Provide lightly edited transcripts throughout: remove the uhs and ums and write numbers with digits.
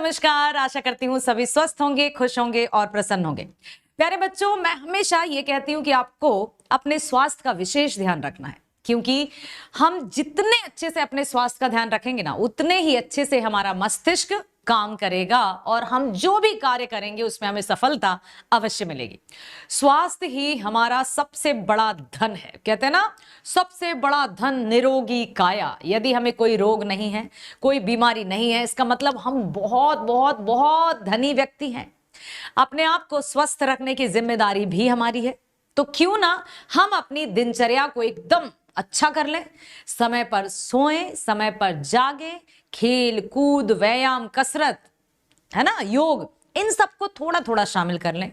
नमस्कार। आशा करती हूँ सभी स्वस्थ होंगे, खुश होंगे और प्रसन्न होंगे। प्यारे बच्चों, मैं हमेशा ये कहती हूँ कि आपको अपने स्वास्थ्य का विशेष ध्यान रखना है, क्योंकि हम जितने अच्छे से अपने स्वास्थ्य का ध्यान रखेंगे ना, उतने ही अच्छे से हमारा मस्तिष्क काम करेगा और हम जो भी कार्य करेंगे उसमें हमें सफलता अवश्य मिलेगी। स्वास्थ्य ही हमारा सबसे बड़ा धन है। कहते हैं ना, सबसे बड़ा धन निरोगी काया। यदि हमें कोई रोग नहीं है, कोई बीमारी नहीं है, इसका मतलब हम बहुत बहुत बहुत धनी व्यक्ति हैं। अपने आप को स्वस्थ रखने की जिम्मेदारी भी हमारी है। तो क्यों ना हम अपनी दिनचर्या को एकदम अच्छा कर लें, समय पर सोएं, समय पर जागें, खेल कूद, व्यायाम, कसरत, है ना, योग, इन सबको थोड़ा थोड़ा शामिल कर लें।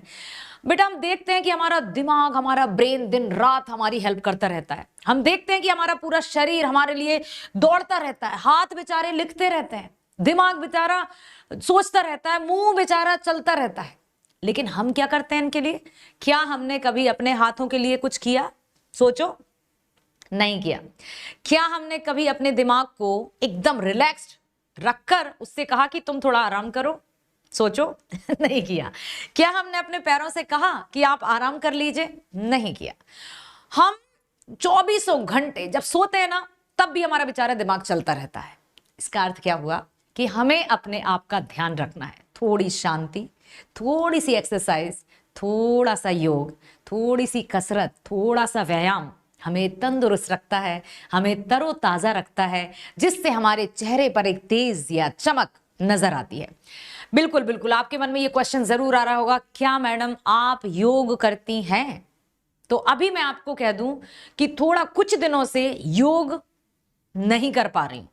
बेटा, हम देखते हैं कि हमारा दिमाग, हमारा ब्रेन दिन रात हमारी हेल्प करता रहता है। हम देखते हैं कि हमारा पूरा शरीर हमारे लिए दौड़ता रहता है, हाथ बेचारे लिखते रहते हैं, दिमाग बेचारा सोचता रहता है, मुंह बेचारा चलता रहता है। लेकिन हम क्या करते हैं इनके लिए? क्या हमने कभी अपने हाथों के लिए कुछ किया? सोचो, नहीं किया। क्या हमने कभी अपने दिमाग को एकदम रिलैक्स्ड रखकर उससे कहा कि तुम थोड़ा आराम करो? सोचो। नहीं किया। क्या हमने अपने पैरों से कहा कि आप आराम कर लीजिए? नहीं किया। हम 24 घंटे जब सोते हैं ना, तब भी हमारा बेचारा दिमाग चलता रहता है। इसका अर्थ क्या हुआ कि हमें अपने आप का ध्यान रखना है। थोड़ी शांति, थोड़ी सी एक्सरसाइज, थोड़ा सा योग, थोड़ी सी कसरत, थोड़ा सा व्यायाम हमें तंदुरुस्त रखता है, हमें तरोताजा रखता है, जिससे हमारे चेहरे पर एक तेज या चमक नजर आती है। बिल्कुल बिल्कुल, आपके मन में ये क्वेश्चन जरूर आ रहा होगा, क्या मैडम आप योग करती हैं? तो अभी मैं आपको कह दूं कि थोड़ा कुछ दिनों से योग नहीं कर पा रही हूं,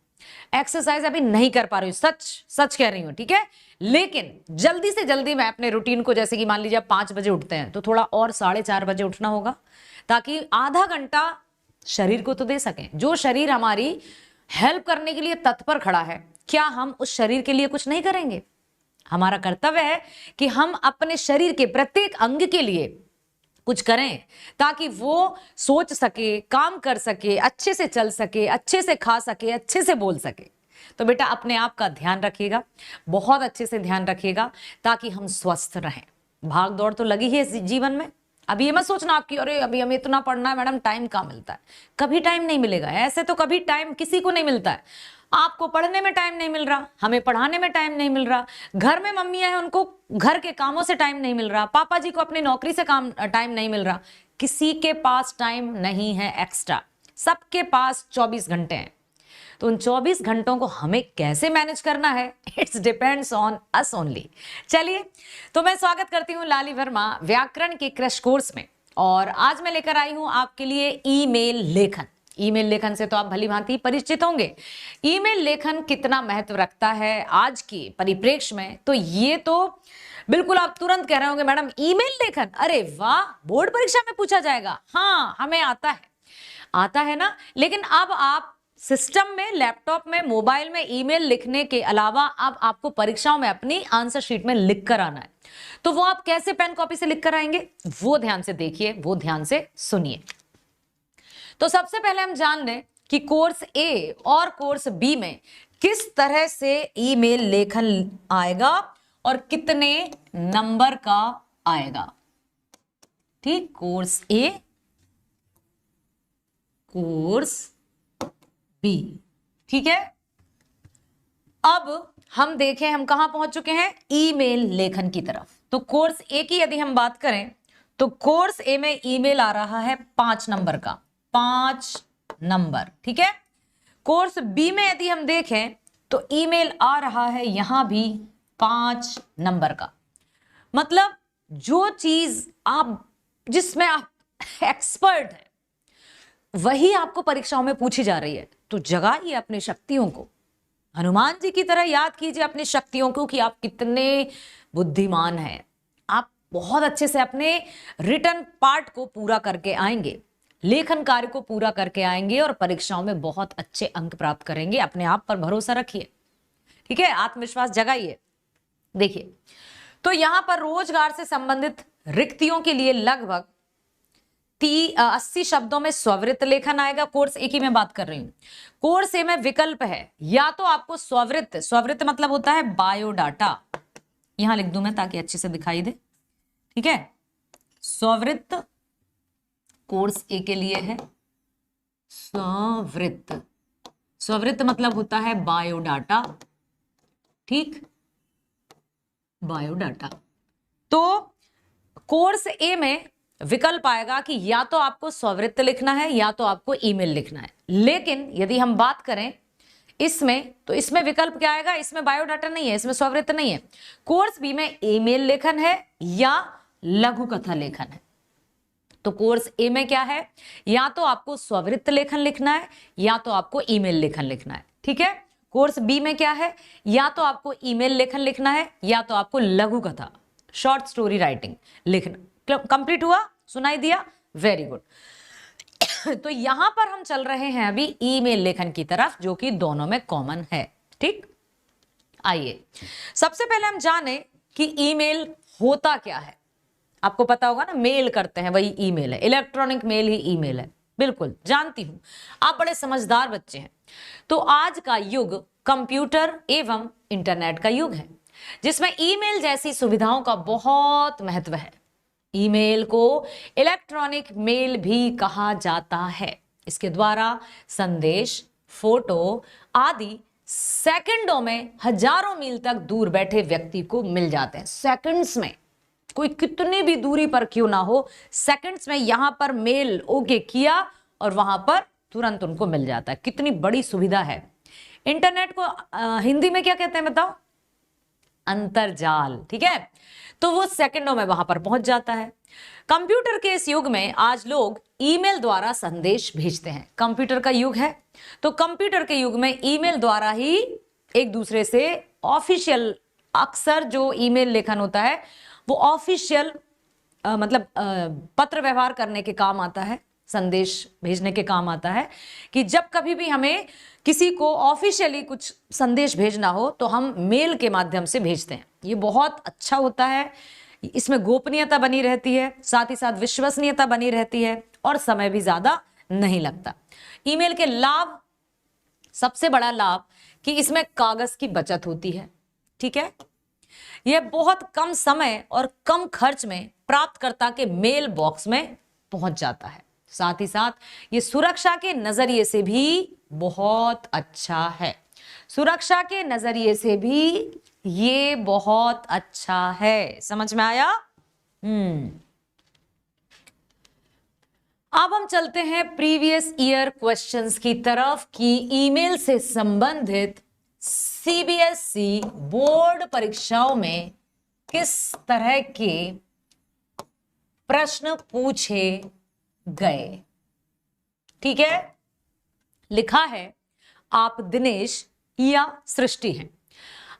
एक्सरसाइज अभी नहीं कर पा रही हूं, सच सच कह रही हूं, ठीक है। लेकिन जल्दी से जल्दी मैं अपने रूटीन को, जैसे कि मान लीजिए आप 5 बजे उठते हैं, तो थोड़ा और 4:30 बजे उठना होगा, ताकि आधा घंटा शरीर को तो दे सकें। जो शरीर हमारी हेल्प करने के लिए तत्पर खड़ा है, क्या हम उस शरीर के लिए कुछ नहीं करेंगे? हमारा कर्तव्य है कि हम अपने शरीर के प्रत्येक अंग के लिए कुछ करें, ताकि वो सोच सके, काम कर सके, अच्छे से चल सके, अच्छे से खा सके, अच्छे से बोल सके। तो बेटा, अपने आप का ध्यान रखिएगा, बहुत अच्छे से ध्यान रखिएगा, ताकि हम स्वस्थ रहें। भाग दौड़ तो लगी है इस जीवन में। अभी ये मत सोचना आपकी, अरे अभी हमें इतना पढ़ना है मैडम, टाइम कहाँ मिलता है? कभी टाइम नहीं मिलेगा। ऐसे तो कभी टाइम किसी को नहीं मिलता है। आपको पढ़ने में टाइम नहीं मिल रहा, हमें पढ़ाने में टाइम नहीं मिल रहा, घर में मम्मियां हैं, उनको घर के कामों से टाइम नहीं मिल रहा, पापा जी को अपनी नौकरी से टाइम नहीं मिल रहा। किसी के पास टाइम नहीं है एक्स्ट्रा, सबके पास 24 घंटे हैं। तो उन 24 घंटों को हमें कैसे मैनेज करना है, it's depends on us only. चलिए, तो मैं स्वागत करती हूँ लाली वर्मा व्याकरण के क्रैश कोर्स में, और आज मैं लेकर आई हूं आपके लिए ईमेल लेखन। ईमेल लेखन से तो आप भली भांति परिचित होंगे। ईमेल लेखन कितना महत्व रखता है आज के परिप्रेक्ष्य में, तो ये तो बिल्कुल आप तुरंत कह रहे होंगे, मैडम ईमेल लेखन, अरे वाह, बोर्ड परीक्षा में पूछा जाएगा। हाँ, हमें आता है, आता है ना। लेकिन अब आप सिस्टम में, लैपटॉप में, मोबाइल में ईमेल लिखने के अलावा अब आपको परीक्षाओं में अपनी आंसर शीट में लिख कर आना है। तो वो आप कैसे पेन कॉपी से लिख कर आएंगे, वो ध्यान से देखिए, वो ध्यान से सुनिए। तो सबसे पहले हम जान लें कि कोर्स ए और कोर्स बी में किस तरह से ईमेल लेखन आएगा और कितने नंबर का आएगा। ठीक, कोर्स ए, कोर्स बी, ठीक है। अब हम देखें हम कहां पहुंच चुके हैं, ईमेल लेखन की तरफ। तो कोर्स ए की यदि हम बात करें, तो कोर्स ए में ईमेल आ रहा है 5 नंबर का, 5 नंबर, ठीक है। कोर्स बी में यदि हम देखें तो ईमेल आ रहा है यहां भी 5 नंबर का। मतलब जो चीज आप, जिसमें आप एक्सपर्ट हैं, वही आपको परीक्षाओं में पूछी जा रही है। तो जगाइए अपनी शक्तियों को, हनुमान जी की तरह याद कीजिए अपनी शक्तियों को कि आप कितने बुद्धिमान हैं। आप बहुत अच्छे से अपने रिटर्न पार्ट को पूरा करके आएंगे, लेखन कार्य को पूरा करके आएंगे और परीक्षाओं में बहुत अच्छे अंक प्राप्त करेंगे। अपने आप पर भरोसा रखिए, ठीक है, आत्मविश्वास जगाइए। देखिए, तो यहां पर रोजगार से संबंधित रिक्तियों के लिए लगभग 80 शब्दों में स्ववृत्त लेखन आएगा। कोर्स ए की मैं बात कर रही हूं। कोर्स ए में विकल्प है, या तो आपको स्ववृत्त, स्ववृत्त मतलब होता है बायोडाटा, यहां लिख दूं मैं ताकि अच्छे से दिखाई दे, ठीक है। स्ववृत्त कोर्स ए के लिए है स्ववृत्त। स्ववृत्त मतलब होता है बायोडाटा, ठीक, बायोडाटा। तो कोर्स ए में विकल्प आएगा कि या तो आपको स्ववृत्त लिखना है या तो आपको ईमेल लिखना है। लेकिन यदि हम बात करें इसमें, तो इसमें विकल्प क्या आएगा, इसमें बायोडाटा नहीं है, इसमें स्ववृत्त नहीं है। कोर्स बी में ईमेल लेखन है या लघु कथा लेखन है। तो कोर्स ए में क्या है, या तो आपको स्ववृत्त लेखन लिखना है या तो आपको ईमेल लेखन लिखना है, ठीक है। कोर्स बी में क्या है, या तो आपको ईमेल लेखन लिखना है या तो आपको लघु कथा, शॉर्ट स्टोरी राइटिंग लिखना। कंप्लीट हुआ, सुनाई दिया, वेरी गुड। तो यहां पर हम चल रहे हैं अभी ईमेल लेखन की तरफ, जो कि दोनों में कॉमन है, ठीक। आइए सबसे पहले हम जाने कि ईमेल होता क्या है। आपको पता होगा ना, मेल करते हैं वही ईमेल है, इलेक्ट्रॉनिक मेल ही ईमेल है, बिल्कुल जानती हूं, आप बड़े समझदार बच्चे हैं। तो आज का युग कंप्यूटर एवं इंटरनेट का युग है, जिसमें ईमेल जैसी सुविधाओं का बहुत महत्व है। ईमेल को इलेक्ट्रॉनिक मेल भी कहा जाता है। इसके द्वारा संदेश, फोटो आदि सेकंडों में हजारों मील तक दूर बैठे व्यक्ति को मिल जाते हैं। सेकंड्स में, कोई कितनी भी दूरी पर क्यों ना हो, सेकंड्स में यहां पर मेल ओके किया और वहां पर तुरंत उनको मिल जाता है। कितनी बड़ी सुविधा है। इंटरनेट को हिंदी में क्या कहते हैं बताओ, अंतरजाल, ठीक है। तो वो सेकंडों में वहां पर पहुंच जाता है। कंप्यूटर के इस युग में आज लोग ईमेल द्वारा संदेश भेजते हैं। कंप्यूटर का युग है, तो कंप्यूटर के युग में ईमेल द्वारा ही एक दूसरे से ऑफिशियल, अक्सर जो ईमेल लेखन होता है वो ऑफिशियल मतलब पत्र व्यवहार करने के काम आता है, संदेश भेजने के काम आता है। कि जब कभी भी हमें किसी को ऑफिशियली कुछ संदेश भेजना हो तो हम मेल के माध्यम से भेजते हैं। ये बहुत अच्छा होता है, इसमें गोपनीयता बनी रहती है, साथ ही साथ विश्वसनीयता बनी रहती है और समय भी ज्यादा नहीं लगता। ईमेल के लाभ, सबसे बड़ा लाभ कि इसमें कागज की बचत होती है, ठीक है। यह बहुत कम समय और कम खर्च में प्राप्तकर्ता के मेल बॉक्स में पहुंच जाता है। साथ ही साथ ये सुरक्षा के नजरिए से भी बहुत अच्छा है। सुरक्षा के नजरिए से भी ये बहुत अच्छा है। समझ में आया? अब हम चलते हैं प्रीवियस ईयर क्वेश्चंस की तरफ कि ईमेल से संबंधित सीबीएसई बोर्ड परीक्षाओं में किस तरह के प्रश्न पूछे गए। ठीक है, लिखा है आप दिनेश या सृष्टि हैं।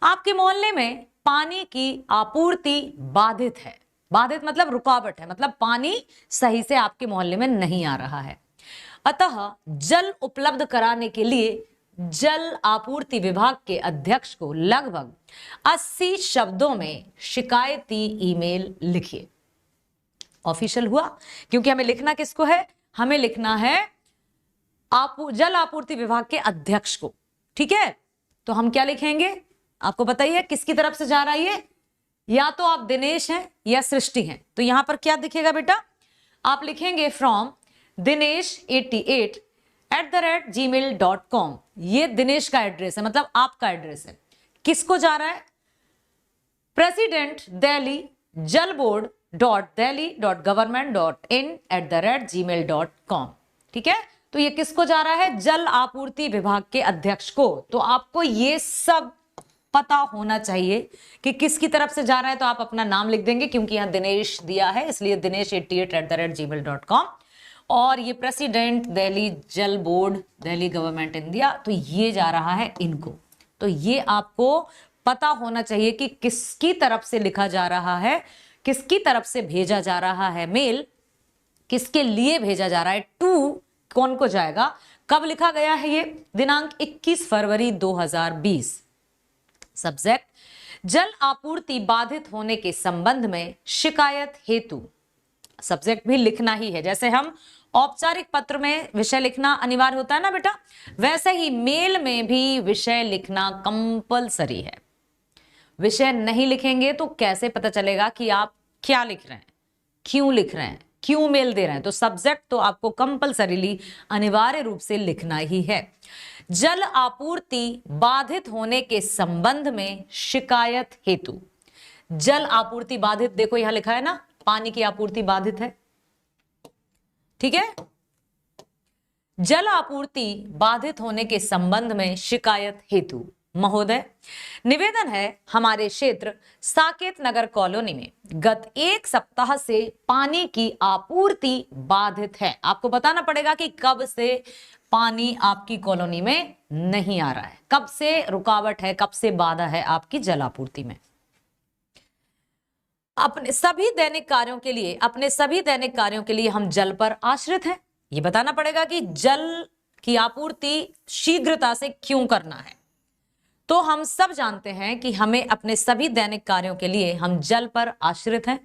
आपके मोहल्ले में पानी की आपूर्ति बाधित है। बाधित मतलब रुकावट है, मतलब पानी सही से आपके मोहल्ले में नहीं आ रहा है। अतः जल उपलब्ध कराने के लिए जल आपूर्ति विभाग के अध्यक्ष को लगभग 80 शब्दों में शिकायती ईमेल लिखिए। ऑफिशियल हुआ, क्योंकि हमें लिखना किसको है? हमें लिखना है जल आपूर्ति विभाग के अध्यक्ष को। ठीक है, तो हम क्या लिखेंगे? आपको पता ही है किसकी तरफ से जा रहा है ये, या तो आप दिनेश हैं या सृष्टि हैं। तो यहां पर क्या दिखेगा बेटा? आप लिखेंगे फ्रॉम dinesh88@gmail.com। ये दिनेश का एड्रेस है, मतलब आपका एड्रेस है। किसको जा रहा है? प्रेसिडेंट दिल्ली जल बोर्ड delhi.delhi.government.in@gmail.com। ठीक है, तो ये किसको जा रहा है? जल आपूर्ति विभाग के अध्यक्ष को। तो आपको ये सब पता होना चाहिए कि किसकी तरफ से जा रहा है। तो आप अपना नाम लिख देंगे, क्योंकि यहां दिनेश दिया है इसलिए dinesh88@gmail.com। और ये प्रेसिडेंट दिल्ली जल बोर्ड दिल्ली गवर्नमेंट इंडिया, तो ये जा रहा है इनको। तो ये आपको पता होना चाहिए कि किसकी तरफ से लिखा जा रहा है, किसकी तरफ से भेजा जा रहा है मेल, किसके लिए भेजा जा रहा है, टू कौन को जाएगा, कब लिखा गया है ये? दिनांक 21 फरवरी 2020। सब्जेक्ट जल आपूर्ति बाधित होने के संबंध में शिकायत हेतु सब्जेक्ट भी लिखना ही है। जैसे हम औपचारिक पत्र में विषय लिखना अनिवार्य होता है ना बेटा, वैसे ही मेल में भी विषय लिखना कंपलसरी है। विषय नहीं लिखेंगे तो कैसे पता चलेगा कि आप क्या लिख रहे हैं, क्यों लिख रहे हैं, क्यों मेल दे रहे हैं। तो सब्जेक्ट तो आपको कंपलसरीली अनिवार्य रूप से लिखना ही है। जल आपूर्ति बाधित होने के संबंध में शिकायत हेतु। जल आपूर्ति बाधित, देखो यहां लिखा है ना, पानी की आपूर्ति बाधित है, ठीक है। जल आपूर्ति बाधित होने के संबंध में शिकायत हेतु महोदय, निवेदन है हमारे क्षेत्र साकेत नगर कॉलोनी में गत 1 सप्ताह से पानी की आपूर्ति बाधित है। आपको बताना पड़ेगा कि कब से पानी आपकी कॉलोनी में नहीं आ रहा है, कब से रुकावट है, कब से बाधा है आपकी जल आपूर्ति में। अपने सभी दैनिक कार्यों के लिए हम जल पर आश्रित हैं। ये बताना पड़ेगा कि जल की आपूर्ति शीघ्रता से क्यों करना है। तो हम सब जानते हैं कि हमें अपने सभी दैनिक कार्यों के लिए हम जल पर आश्रित हैं।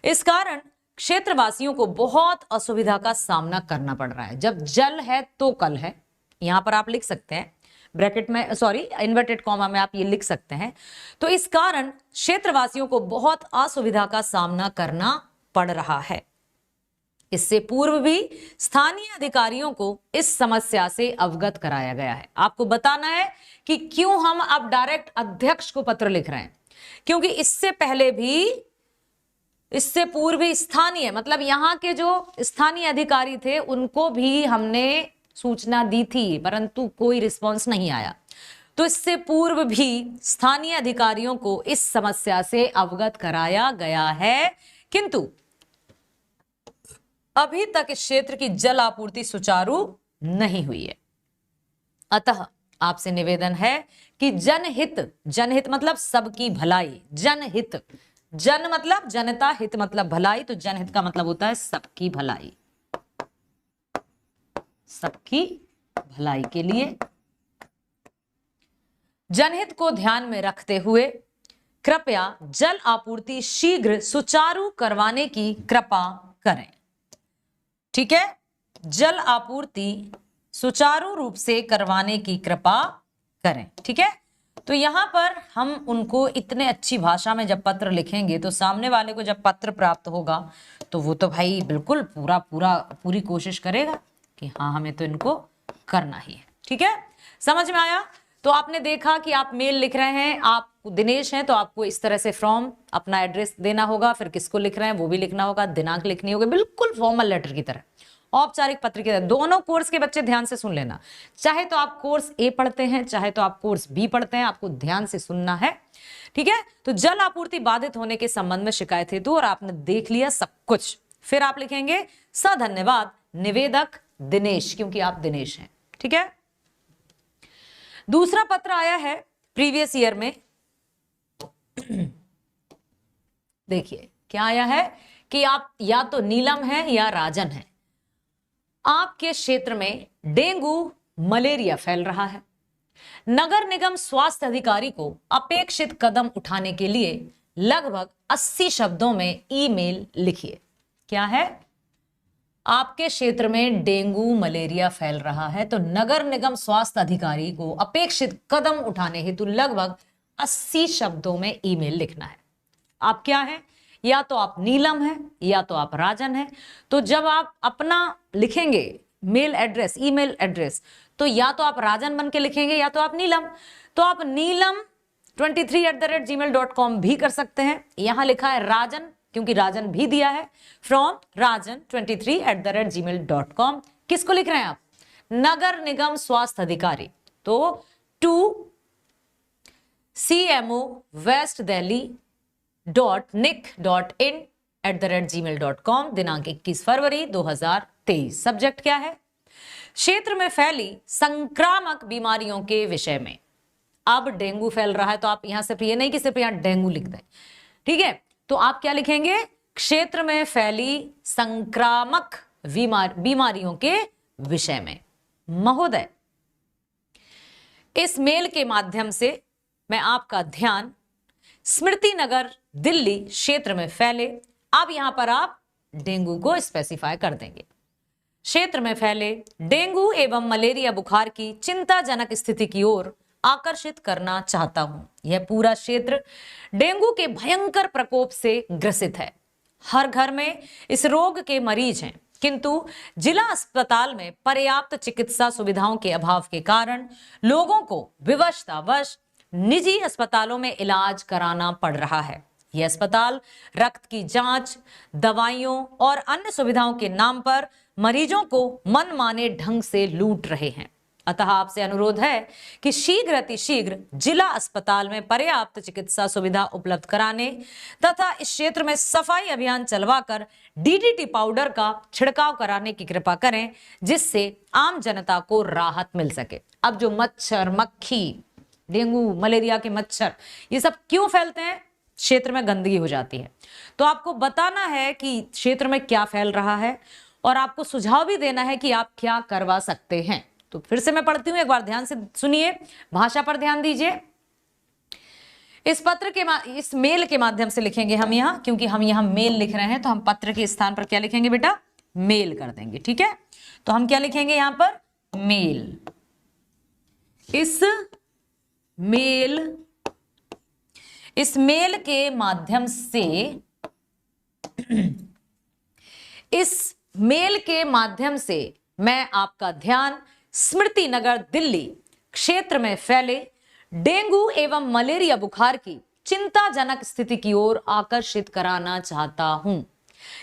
इस कारण क्षेत्रवासियों को बहुत असुविधा का सामना करना पड़ रहा है। जब जल है तो कल है, यहां पर आप लिख सकते हैं ब्रैकेट में, सॉरी इन्वर्टेड कॉमा में आप ये लिख सकते हैं। तो इस कारण क्षेत्रवासियों को बहुत असुविधा का सामना करना पड़ रहा है। इससे पूर्व भी स्थानीय अधिकारियों को इस समस्या से अवगत कराया गया है। आपको बताना है कि क्यों हम अब डायरेक्ट अध्यक्ष को पत्र लिख रहे हैं, क्योंकि इससे पूर्व भी स्थानीय, मतलब यहां के जो स्थानीय अधिकारी थे उनको भी हमने सूचना दी थी, परंतु कोई रिस्पॉन्स नहीं आया। तो इससे पूर्व भी स्थानीय अधिकारियों को इस समस्या से अवगत कराया गया है, किंतु अभी तक इस क्षेत्र की जल आपूर्ति सुचारू नहीं हुई है। अतः आपसे निवेदन है कि जनहित मतलब सबकी भलाई, जनहित, जन मतलब जनता, हित मतलब भलाई, तो जनहित का मतलब होता है सबकी भलाई। सबकी भलाई के लिए जनहित को ध्यान में रखते हुए कृपया जल आपूर्ति शीघ्र सुचारू करवाने की कृपा करें। ठीक है, जल आपूर्ति सुचारू रूप से करवाने की कृपा करें। ठीक है, तो यहां पर हम उनको इतने अच्छी भाषा में जब पत्र लिखेंगे तो सामने वाले को जब पत्र प्राप्त होगा तो वो तो भाई बिल्कुल पूरी कोशिश करेगा कि हाँ हमें तो इनको करना ही है। ठीक है, समझ में आया? तो आपने देखा कि आप मेल लिख रहे हैं, आप दिनेश हैं तो आपको इस तरह से फ्रॉम अपना एड्रेस देना होगा, फिर किसको लिख रहे हैं वो भी लिखना होगा, दिनांक लिखनी होगी, बिल्कुल फॉर्मल लेटर की तरह, औपचारिक पत्र की तरह। दोनों कोर्स के बच्चे ध्यान से सुन लेना, चाहे तो आप कोर्स ए पढ़ते हैं चाहे तो आप कोर्स बी पढ़ते हैं, आपको ध्यान से सुनना है। ठीक है, तो जल आपूर्ति बाधित होने के संबंध में शिकायत हेतु, और आपने देख लिया सब कुछ। फिर आप लिखेंगे धन्यवाद निवेदक दिनेश, क्योंकि आप दिनेश हैं। ठीक है, दूसरा पत्र आया है प्रीवियस ईयर में। देखिए क्या आया है कि आप या तो नीलम हैं या राजन हैं, आपके क्षेत्र में डेंगू मलेरिया फैल रहा है। नगर निगम स्वास्थ्य अधिकारी को अपेक्षित कदम उठाने के लिए लगभग 80 शब्दों में ईमेल लिखिए। क्या है? आपके क्षेत्र में डेंगू मलेरिया फैल रहा है, तो नगर निगम स्वास्थ्य अधिकारी को अपेक्षित कदम उठाने हेतु लगभग 80 शब्दों में ईमेल लिखना है। आप क्या हैं? या तो आप नीलम हैं या तो आप राजन हैं। तो जब आप अपना लिखेंगे मेल एड्रेस, ईमेल एड्रेस, तो या तो आप राजन बन के लिखेंगे या तो आप नीलम। तो आप नीलम 23@gmail.com भी कर सकते हैं। यहां लिखा है राजन क्योंकि राजन भी दिया है, फ्रॉम राजन 23@gmail.com। किसको लिख रहे हैं आप? नगर निगम स्वास्थ्य अधिकारी। तो to CMO West Delhi .nic.in@gmail.com, दिनांक 21 फरवरी 2023। सब्जेक्ट क्या है? क्षेत्र में फैली संक्रामक बीमारियों के विषय में। अब डेंगू फैल रहा है तो आप यहां सिर्फ ये नहीं कि सिर्फ यहां डेंगू लिख दें। ठीक है, तो आप क्या लिखेंगे? क्षेत्र में फैली संक्रामक बीमारियों के विषय में। महोदय, इस मेल के माध्यम से मैं आपका ध्यान स्मृति नगर दिल्ली क्षेत्र में फैले, अब यहां पर आप डेंगू को स्पेसिफाई कर देंगे। क्षेत्र में फैले डेंगू एवं मलेरिया बुखार की चिंताजनक स्थिति की ओर आकर्षित करना चाहता हूं। यह पूरा क्षेत्र डेंगू के भयंकर प्रकोप से ग्रसित है। हर घर में इस रोग के मरीज हैं, किंतु जिला अस्पताल में पर्याप्त चिकित्सा सुविधाओं के अभाव के कारण लोगों को विवशतावश निजी अस्पतालों में इलाज कराना पड़ रहा है। ये अस्पताल रक्त की जांच, दवाइयों और अन्य सुविधाओं के नाम पर मरीजों को मनमाने ढंग से लूट रहे हैं। अतः आपसे अनुरोध है कि शीघ्र अतिशीघ्र जिला अस्पताल में पर्याप्त चिकित्सा सुविधा उपलब्ध कराने तथा इस क्षेत्र में सफाई अभियान चलवाकर डीडीटी पाउडर का छिड़काव कराने की कृपा करें, जिससे आम जनता को राहत मिल सके। अब जो मच्छर, मक्खी, डेंगू, मलेरिया के मच्छर, ये सब क्यों फैलते हैं? क्षेत्र में गंदगी हो जाती है। तो आपको बताना है कि क्षेत्र में क्या फैल रहा है और आपको सुझाव भी देना है कि आप क्या करवा सकते हैं। तो फिर से मैं पढ़ती हूं, एक बार ध्यान से सुनिए, भाषा पर ध्यान दीजिए। इस पत्र के इस मेल के माध्यम से लिखेंगे हम यहां, क्योंकि हम यहां मेल लिख रहे हैं तो हम पत्र के स्थान पर क्या लिखेंगे बेटा? मेल कर देंगे। ठीक है, तो हम क्या लिखेंगे यहां पर? मेल। इस मेल के माध्यम से मैं आपका ध्यान स्मृति नगर दिल्ली क्षेत्र में फैले डेंगू एवं मलेरिया बुखार की चिंताजनक स्थिति की ओर आकर्षित कराना चाहता हूं।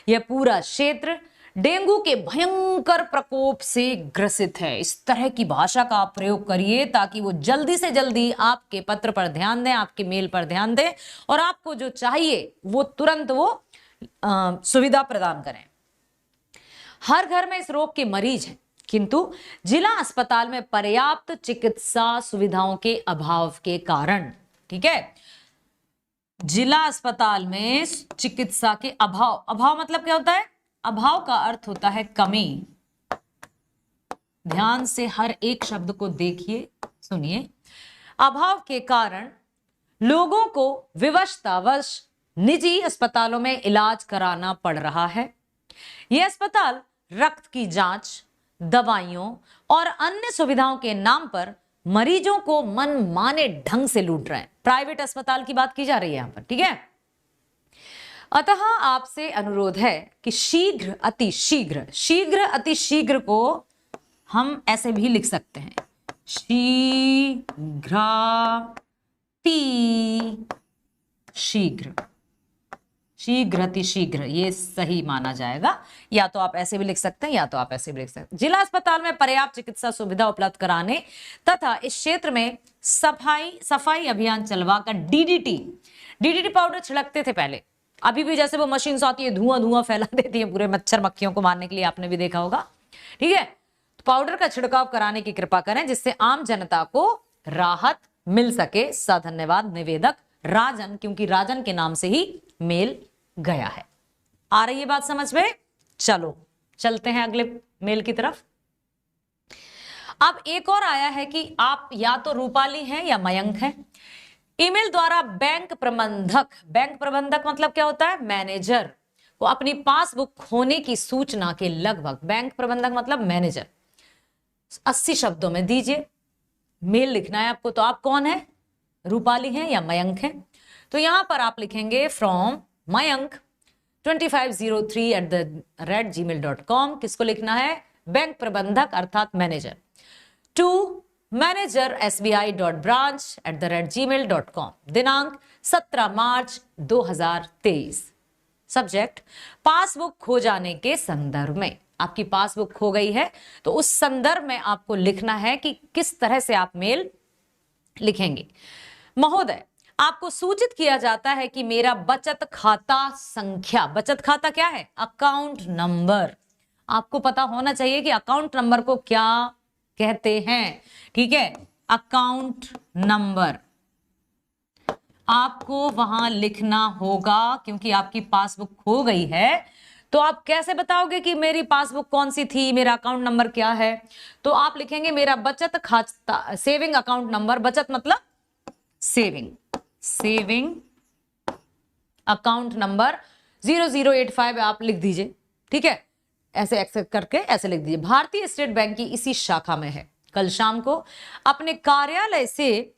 यह पूरा क्षेत्र डेंगू के भयंकर प्रकोप से ग्रसित है। इस तरह की भाषा का आप प्रयोग करिए ताकि वो जल्दी से जल्दी आपके पत्र पर ध्यान दें, आपके मेल पर ध्यान दें और आपको जो चाहिए वो तुरंत वो सुविधा प्रदान करें। हर घर में इस रोग के मरीज हैं, किंतु जिला अस्पताल में पर्याप्त चिकित्सा सुविधाओं के अभाव के कारण, ठीक है, जिला अस्पताल में चिकित्सा के अभाव मतलब क्या होता है? अभाव का अर्थ होता है कमी। ध्यान से हर एक शब्द को देखिए, सुनिए। अभाव के कारण लोगों को विवशतावश निजी अस्पतालों में इलाज कराना पड़ रहा है। यह अस्पताल रक्त की जांच, दवाइयों और अन्य सुविधाओं के नाम पर मरीजों को मनमाने ढंग से लूट रहे हैं। प्राइवेट अस्पताल की बात की जा रही है यहां पर, ठीक है। अतः आपसे अनुरोध है कि शीघ्र अतिशीघ्र को हम ऐसे भी लिख सकते हैं, शीघ्र अतिशीघ्र, ये सही माना जाएगा। या तो आप ऐसे भी लिख सकते हैं या तो आप ऐसे भी लिख सकते हैं। जिला अस्पताल में पर्याप्त चिकित्सा सुविधा उपलब्ध कराने तथा इस क्षेत्र में सफाई अभियान चलवाकर डीडीटी पाउडर छिड़कते थे पहले, अभी भी जैसे वो मशीन आती है धुआं फैला देती है पूरे मच्छर मक्खियों को मारने के लिए, आपने भी देखा होगा, ठीक है। तो पाउडर का छिड़काव कराने की कृपा करें, जिससे आम जनता को राहत मिल सके। धन्यवाद, निवेदक राजन, क्योंकि राजन के नाम से ही मेल गया है। आ रही है बात समझ में? चलो चलते हैं अगले मेल की तरफ। अब एक और आया है कि आप या तो रूपाली हैं या मयंक हैं। ईमेल द्वारा बैंक प्रबंधक मतलब क्या होता है? मैनेजर को अपनी पासबुक खोने की सूचना के लगभग, बैंक प्रबंधक मतलब मैनेजर, 80 शब्दों में दीजिए। मेल लिखना है आपको। तो आप कौन है? रूपाली हैं या मयंक हैं? तो यहां पर आप लिखेंगे फ्रॉम मयंक 2503@gmail.com। किसको लिखना है? बैंक प्रबंधक अर्थात मैनेजर, टू मैनेजर sbi.branch@gmail.com। दिनांक 17 मार्च 2023। सब्जेक्ट पासबुक खो जाने के संदर्भ में। आपकी पासबुक खो गई है तो उस संदर्भ में आपको लिखना है कि किस तरह से आप मेल लिखेंगे। महोदय, आपको सूचित किया जाता है कि मेरा बचत खाता संख्या, बचत खाता क्या है? Account number. आपको पता होना चाहिए कि अकाउंट नंबर को क्या कहते हैं, ठीक है। अकाउंट नंबर आपको वहां लिखना होगा, क्योंकि आपकी पासबुक खो गई है। तो आप कैसे बताओगे कि मेरी पासबुक कौन सी थी, मेरा अकाउंट नंबर क्या है? तो आप लिखेंगे मेरा बचत खाता, सेविंग अकाउंट नंबर। बचत मतलब सेविंग अकाउंट नंबर 0085 आप लिख दीजिए, ठीक है, ऐसे एक्सेप्ट करके ऐसे लिख दीजिए। भारतीय स्टेट बैंक की इसी शाखा में है। कल शाम को अपने कार्यालय से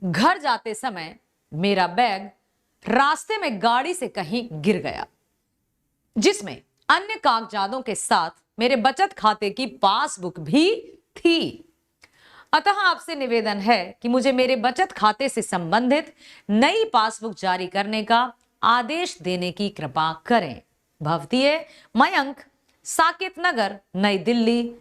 घर जाते समय मेरा बैग रास्ते में गाड़ी से कहीं गिर गया, जिसमें अन्य कागजातों के साथ मेरे बचत खाते की पासबुक भी थी। अतः आपसे निवेदन है कि मुझे मेरे बचत खाते से संबंधित नई पासबुक जारी करने का आदेश देने की कृपा करें। भवतीय मयंक, साकेत नगर, नई दिल्ली।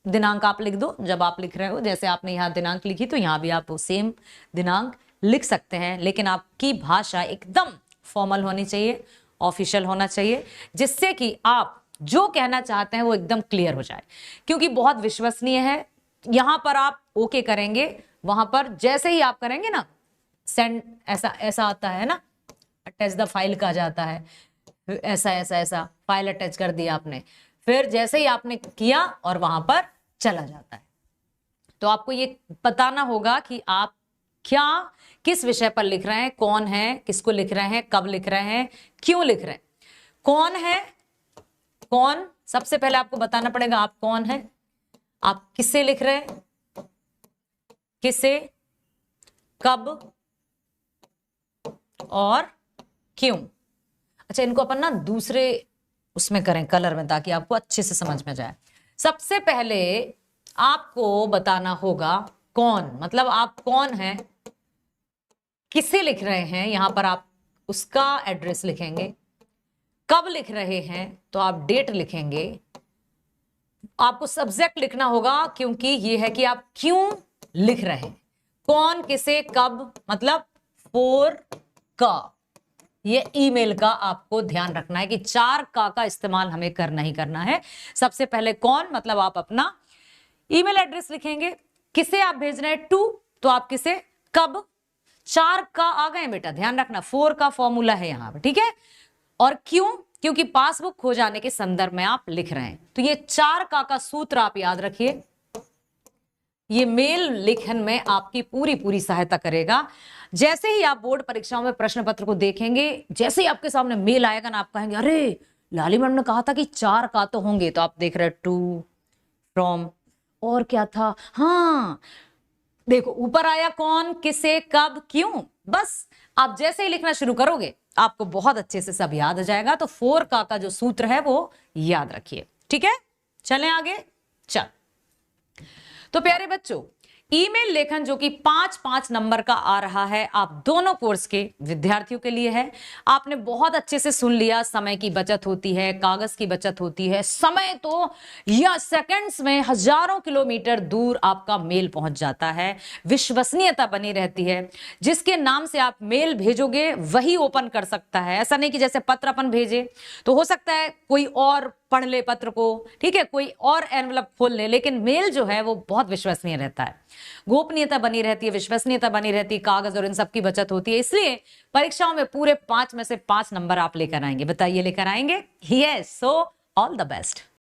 दिनांक आप लिख दो जब आप लिख रहे हो, जैसे आपने यहाँ दिनांक लिखी तो यहाँ भी आप सेम दिनांक लिख सकते हैं, लेकिन आपकी भाषा एकदम फॉर्मल होनी चाहिए, ऑफिशियल होना चाहिए, जिससे कि आप जो कहना चाहते हैं वो एकदम क्लियर हो जाए, क्योंकि बहुत विश्वसनीय है। यहां पर आप ओके करेंगे, वहां पर जैसे ही आप करेंगे ना सेंड, ऐसा ऐसा आता है ना, अटैच द फाइल कहा जाता है, ऐसा ऐसा ऐसा फाइल अटैच कर दिया आपने, फिर जैसे ही आपने किया और वहां पर चला जाता है। तो आपको ये बताना होगा कि आप क्या किस विषय पर लिख रहे हैं, कौन है, किसको लिख रहे हैं, कब लिख रहे हैं, क्यों लिख रहे हैं। कौन है, कौन, सबसे पहले आपको बताना पड़ेगा आप कौन है, आप किससे लिख रहे हैं, किससे, कब और क्यों। अच्छा, इनको अपन ना दूसरे उसमें करें कलर में, ताकि आपको अच्छे से समझ में जाए। सबसे पहले आपको बताना होगा कौन, मतलब आप कौन हैं, किसे लिख रहे हैं, यहां पर आप उसका एड्रेस लिखेंगे। कब लिख रहे हैं तो आप डेट लिखेंगे। आपको सब्जेक्ट लिखना होगा, क्योंकि ये है कि आप क्यों लिख रहे हैं। कौन, किसे, कब, मतलब फॉर का, ये ईमेल का आपको ध्यान रखना है कि 4 का इस्तेमाल हमें करना ही करना है। सबसे पहले कौन, मतलब आप अपना ईमेल एड्रेस लिखेंगे। किसे आप भेज रहे हैं, टू, तो आप किसे, कब, 4 का आ गए बेटा, ध्यान रखना 4 का फॉर्मूला है यहां पर, ठीक है। और क्यों, क्योंकि पासबुक खो जाने के संदर्भ में आप लिख रहे हैं। तो ये 4 का सूत्र आप याद रखिए, ये मेल लेखन में आपकी पूरी पूरी सहायता करेगा। जैसे ही आप बोर्ड परीक्षाओं में प्रश्न पत्र को देखेंगे, जैसे ही आपके सामने मेल आएगा ना, आप कहेंगे अरे लाली मैडम ने कहा था कि 4 का तो होंगे, तो आप देख रहे टू, फ्रॉम, और क्या था, हाँ देखो ऊपर आया कौन, किसे, कब, क्यों। बस आप जैसे ही लिखना शुरू करोगे आपको बहुत अच्छे से सब याद हो जाएगा। तो 4 का जो सूत्र है वो याद रखिए, ठीक है। चलें आगे, चल। तो प्यारे बच्चों, ईमेल लेखन जो कि 5-5 नंबर का आ रहा है, आप दोनों कोर्स के विद्यार्थियों के लिए है। आपने बहुत अच्छे से सुन लिया, समय की बचत होती है, कागज की बचत होती है। समय तो या सेकंड्स में हजारों किलोमीटर दूर आपका मेल पहुंच जाता है, विश्वसनीयता बनी रहती है। जिसके नाम से आप मेल भेजोगे वही ओपन कर सकता है। ऐसा नहीं कि जैसे पत्र अपन भेजे तो हो सकता है कोई और पढ़ ले पत्र को, ठीक है, कोई और एनवलप खोल ले, लेकिन मेल जो है वो बहुत विश्वसनीय रहता है, गोपनीयता बनी रहती है, विश्वसनीयता बनी रहती है, कागज और इन सब की बचत होती है। इसलिए परीक्षाओं में पूरे 5 में से 5 नंबर आप लेकर आएंगे। बताइए लेकर आएंगे? Yes, so all the best.